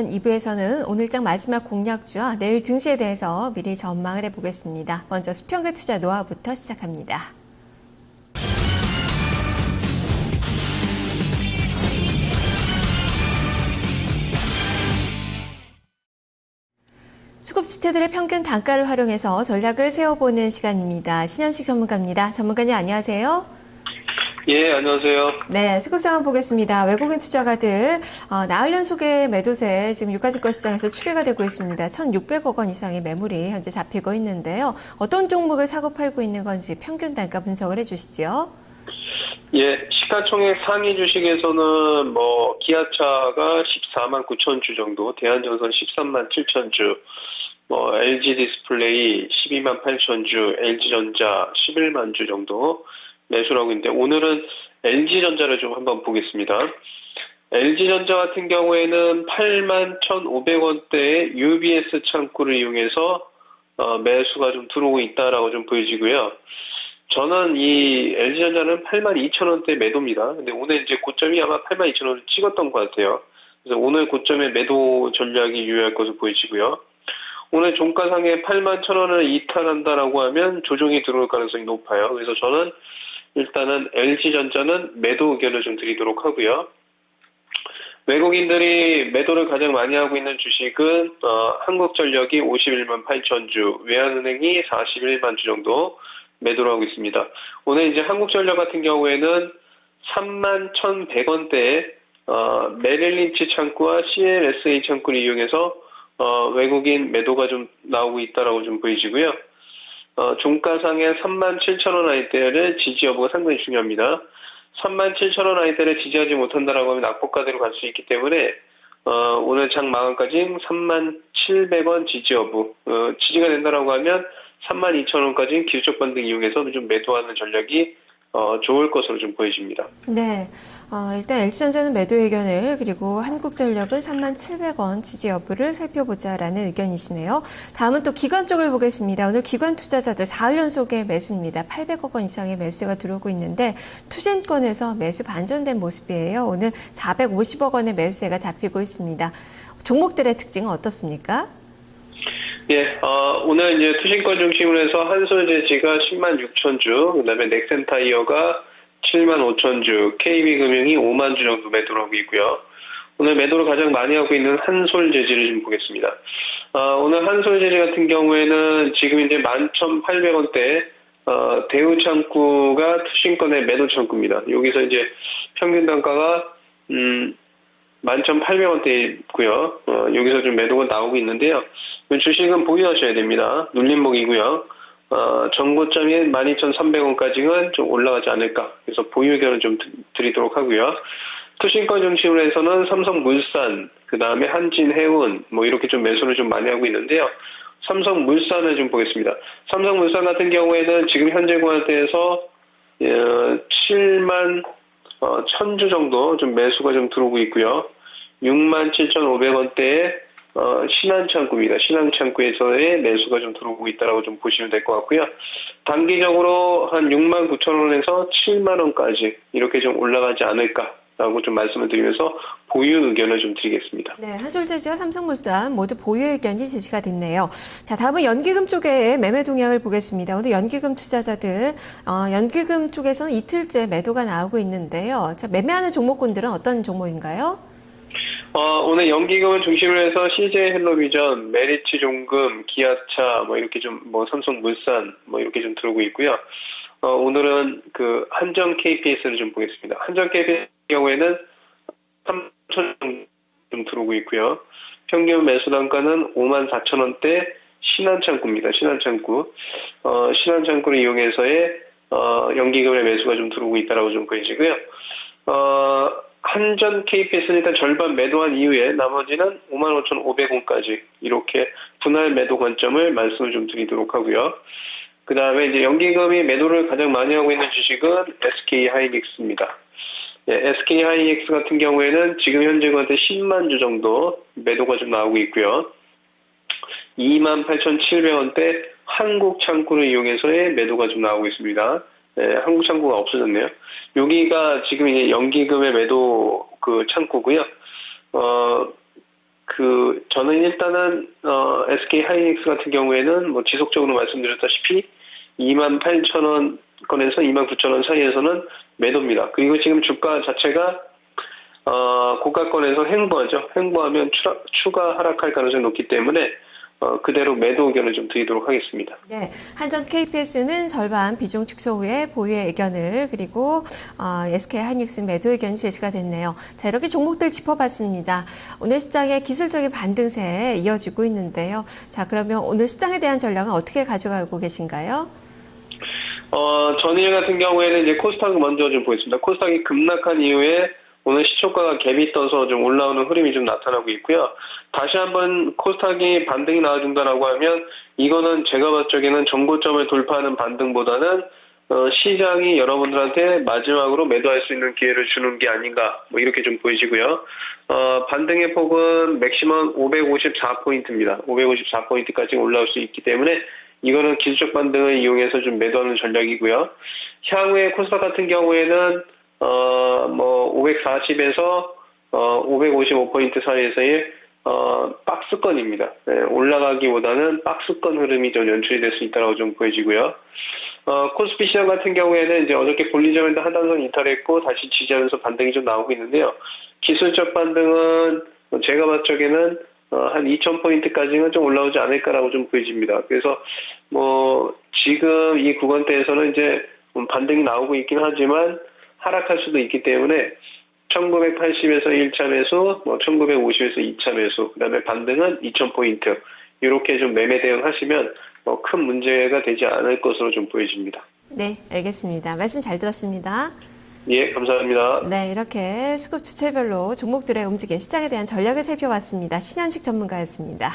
2부에서는 오늘장 마지막 공략주와 내일 증시에 대해서 미리 전망을 해보겠습니다. 먼저 수평계 투자 노하우부터 시작합니다. 수급 주체들의 평균 단가를 활용해서 전략을 세워보는 시간입니다. 신현식 전문가입니다. 전문가님 안녕하세요. 예, 안녕하세요. 네, 수급 상황 보겠습니다. 외국인 투자가들 나흘 연속의 매도세 지금 유가증권 시장에서 출회가 되고 있습니다. 1,600억 원 이상의 매물이 현재 잡히고 있는데요. 어떤 종목을 사고 팔고 있는 건지 평균 단가 분석을 해주시죠. 예, 시가총액 상위 주식에서는 기아차가 14만 9천 주 정도, 대한전선 13만 7천 주, LG 디스플레이 12만 8천 주, LG전자 11만 주 정도 매수를 하고 있는데, 오늘은 LG전자를 좀 한번 보겠습니다. LG전자 같은 경우에는 8만 1,500원대의 UBS 창구를 이용해서 매수가 좀 들어오고 있다라고 좀 보여지고요. 저는 이 LG전자는 8만 2천원대 매도입니다. 근데 오늘 이제 고점이 아마 8만 2천원을 찍었던 것 같아요. 그래서 오늘 고점에 매도 전략이 유효할 것으로 보여지고요. 오늘 종가상에 8만 1,000원을 이탈한다라고 하면 조정이 들어올 가능성이 높아요. 그래서 저는 일단은 LG전자는 매도 의견을 좀 드리도록 하고요. 외국인들이 매도를 가장 많이 하고 있는 주식은 한국전력이 51만 8천 주, 외환은행이 41만 주 정도 매도를 하고 있습니다. 오늘 이제 한국전력 같은 경우에는 3만 1,100원대에 메릴린치 창구와 CLSA 창구를 이용해서 외국인 매도가 좀 나오고 있다라고 좀 보이지고요. 종가상의 3만 7천원 아이대를 지지 여부가 상당히 중요합니다. 3만 7천원 아이대를 지지하지 못한다라고 하면 낙폭가대로 갈 수 있기 때문에 오늘 장 마감까지 3만 700원 지지 여부, 지지가 된다라고 하면 3만 2천원까지 기술적 반등 이용해서 좀 매도하는 전략이 좋을 것으로 좀 보여집니다. 네, 일단 LG전자는 매도 의견을, 그리고 한국전력은 3만 700원 지지 여부를 살펴보자라는 의견이시네요. 다음은 또 기관 쪽을 보겠습니다. 오늘 기관 투자자들 4일 연속의 매수입니다. 800억 원 이상의 매수가 들어오고 있는데 투신권에서 매수 반전된 모습이에요. 오늘 450억 원의 매수세가 잡히고 있습니다. 종목들의 특징은 어떻습니까? 예, 오늘 이제 투신권 중심으로 해서 한솔재지가 10만 6천 주, 그 다음에 넥센타이어가 7만 5천 주, KB금융이 5만 주 정도 매도를 하고 있고요. 오늘 매도를 가장 많이 하고 있는 한솔재지를 좀 보겠습니다. 오늘 한솔재지 같은 경우에는 지금 이제 11,800원대, 대우창구가 투신권의 매도 창구입니다. 여기서 이제 평균 단가가, 11,800원대에 있고요. 여기서 좀 매도가 나오고 있는데요. 주식은 보유하셔야 됩니다. 눌림목이고요. 전고점이 12,300원까지는 좀 올라가지 않을까. 그래서 보유 의견을 좀 드리도록 하고요. 투신권 중심으로 해서는 삼성물산, 그 다음에 한진해운, 이렇게 좀 매수를 좀 많이 하고 있는데요. 삼성물산을 좀 보겠습니다. 삼성물산 같은 경우에는 지금 현재 구간대에서 7만 1,000주 정도 좀 매수가 좀 들어오고 있고요. 67,500원대에 신한창구입니다. 신한창구에서의 매수가 좀 들어오고 있다라고 좀 보시면 될 것 같고요. 단기적으로 한 69,000원에서 7만원까지 이렇게 좀 올라가지 않을까라고 좀 말씀을 드리면서 보유 의견을 좀 드리겠습니다. 네, 한솔재지와 삼성물산 모두 보유 의견이 제시가 됐네요. 자, 다음은 연기금 쪽의 매매 동향을 보겠습니다. 오늘 연기금 투자자들, 연기금 쪽에서는 이틀째 매도가 나오고 있는데요. 자, 매매하는 종목군들은 어떤 종목인가요? 오늘 연기금을 중심으로 해서 CJ헬로비전, 메리츠종금, 기아차, 이렇게 좀, 삼성물산, 이렇게 좀 들어오고 있고요. 오늘은 그 한전 KPS를 좀 보겠습니다. 한전 KPS 같은 경우에는 3,000원 좀 들어오고 있고요. 평균 매수 단가는 54,000원대 신한창구입니다. 신한창구. 신한창구를 이용해서의, 연기금의 매수가 좀 들어오고 있다라고 좀 보여지고요. 한전 KPS는 일단 절반 매도한 이후에 나머지는 55,500원까지 이렇게 분할 매도 관점을 말씀을 좀 드리도록 하고요. 그 다음에 이제 연기금이 매도를 가장 많이 하고 있는 주식은 SK하이닉스입니다. 예, SK하이닉스 같은 경우에는 지금 현재 가운데 10만 주 정도 매도가 좀 나오고 있고요. 28,700원대 한국 창구를 이용해서의 매도가 좀 나오고 있습니다. 네, 한국 창구가 없어졌네요. 여기가 지금 이제 연기금의 매도 그 창구고요. 저는 일단은 SK 하이닉스 같은 경우에는 뭐 지속적으로 말씀드렸다시피 28,000원권에서 29,000원 사이에서는 매도입니다. 그리고 지금 주가 자체가 고가권에서 횡보하죠. 횡보하면 추가 하락할 가능성이 높기 때문에 그대로 매도 의견을 좀 드리도록 하겠습니다. 네, 한전 KPS는 절반 비중 축소 후에 보유의 의견을 그리고 SK 하이닉스 매도 의견이 제시가 됐네요. 자, 이렇게 종목들 짚어봤습니다. 오늘 시장의 기술적인 반등세에 이어지고 있는데요. 자, 그러면 오늘 시장에 대한 전략은 어떻게 가져가고 계신가요? 전일 같은 경우에는 이제 코스닥 먼저 좀 보겠습니다. 코스닥이 급락한 이후에 오늘 시초가가 갭이 떠서 좀 올라오는 흐름이 좀 나타나고 있고요. 다시 한번 코스닥이 반등이 나와준다라고 하면 이거는 제가 봤을 적에는 전고점을 돌파하는 반등보다는 시장이 여러분들한테 마지막으로 매도할 수 있는 기회를 주는 게 아닌가 뭐 이렇게 좀 보이시고요. 반등의 폭은 맥시멈 554포인트입니다. 554포인트까지 올라올 수 있기 때문에 이거는 기술적 반등을 이용해서 좀 매도하는 전략이고요. 향후에 코스닥 같은 경우에는 540에서 555포인트 사이에서의 박스권입니다. 네, 올라가기보다는 박스권 흐름이 좀 연출이 될 수 있다고 좀 보여지고요. 코스피 시장 같은 경우에는 이제 어저께 볼리저밴드 하단선 이탈했고 다시 지지하면서 반등이 좀 나오고 있는데요. 기술적 반등은 제가 봤을 적에는 한 2,000포인트까지는 좀 올라오지 않을까라고 좀 보여집니다. 그래서 지금 이 구간대에서는 이제 반등이 나오고 있긴 하지만 하락할 수도 있기 때문에 1980에서 1차 매수, 1950에서 2차 매수, 그다음에 반등은 2,000포인트 이렇게 좀 매매 대응하시면 큰 문제가 되지 않을 것으로 좀 보여집니다. 네, 알겠습니다. 말씀 잘 들었습니다. 예, 감사합니다. 네, 이렇게 수급 주체별로 종목들의 움직임, 시장에 대한 전략을 살펴봤습니다. 신현식 전문가였습니다.